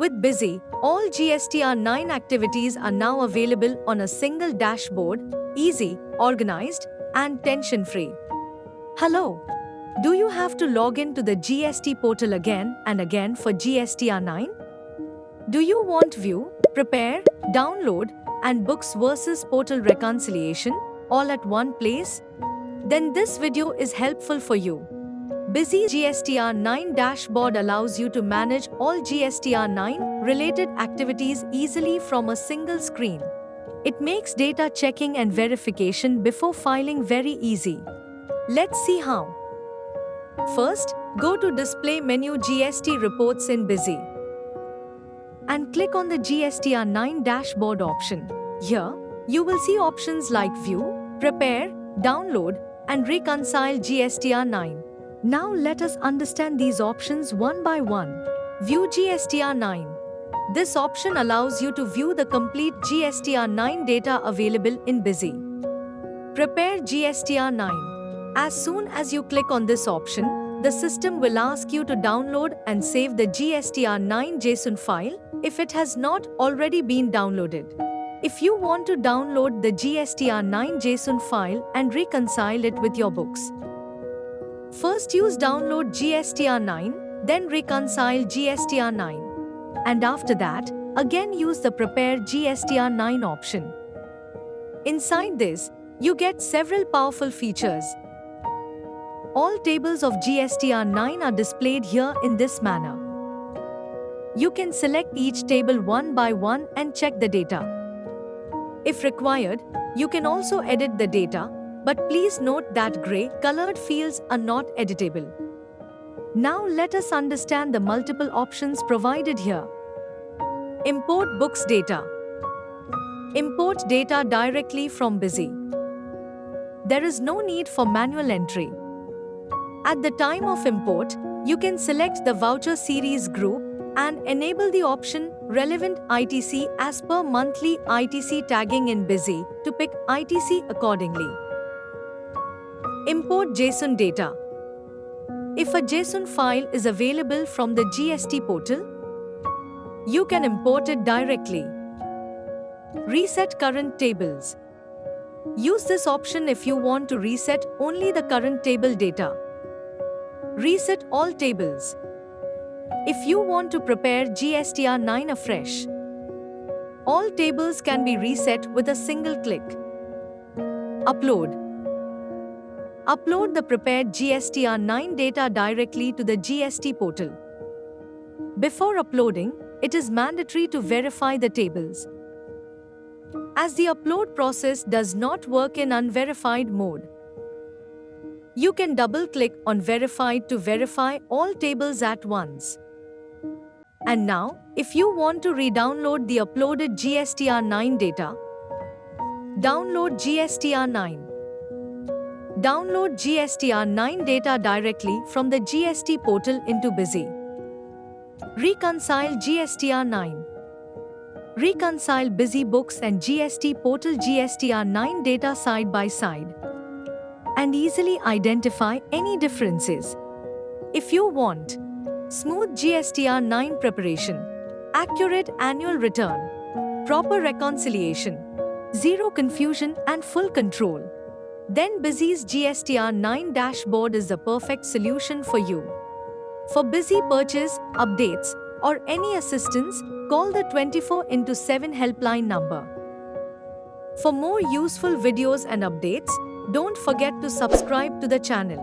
With Busy, all GSTR 9 activities are now available on a single dashboard, easy, organized, and tension-free. Hello! Do you have to log in to the GST portal again and again for GSTR 9? Do you want View, Prepare, Download, and Books versus Portal reconciliation all at one place? Then this video is helpful for you. Busy GSTR 9 dashboard allows you to manage all GSTR 9 related activities easily from a single screen. It makes data checking and verification before filing very easy. Let's see how. First, go to Display menu GST Reports in Busy and click on the GSTR 9 dashboard option. Here, you will see options like View, Prepare, Download, and Reconcile GSTR 9. Now let us understand these options one by one. View GSTR 9. This option allows you to view the complete GSTR 9 data available in Busy. Prepare GSTR 9. As soon as you click on this option, the system will ask you to download and save the GSTR 9 JSON file if it has not already been downloaded. If you want to download the GSTR 9 JSON file and reconcile it with your books, first use Download GSTR 9, then Reconcile GSTR 9. And after that, again use the Prepare GSTR 9 option. Inside this, you get several powerful features. All tables of GSTR 9 are displayed here in this manner. You can select each table one by one and check the data. If required, you can also edit the data, but please note that gray-colored fields are not editable. Now let us understand the multiple options provided here. Import books data. Import data directly from Busy. There is no need for manual entry. At the time of import, you can select the voucher series group and enable the option Relevant ITC as per monthly ITC tagging in Busy to pick ITC accordingly. Import JSON data. If a JSON file is available from the GST portal, you can import it directly. Reset current tables. Use this option if you want to reset only the current table data. Reset all tables. If you want to prepare GSTR 9 afresh, all tables can be reset with a single click. Upload. Upload the prepared GSTR 9 data directly to the GST portal. Before uploading, it is mandatory to verify the tables. As the upload process does not work in unverified mode, you can double-click on Verified to verify all tables at once. And now, if you want to re-download the uploaded GSTR 9 data, download GSTR 9. Download GSTR 9 data directly from the GST portal into Busy. Reconcile GSTR 9. Reconcile Busy Books and GST portal GSTR 9 data side by side and easily identify any differences. If you want smooth GSTR 9 preparation, accurate annual return, proper reconciliation, zero confusion and full control, then Busy's GSTR 9 dashboard is the perfect solution for you. For Busy purchase, updates, or any assistance, call the 24/7 helpline number. For more useful videos and updates, don't forget to subscribe to the channel.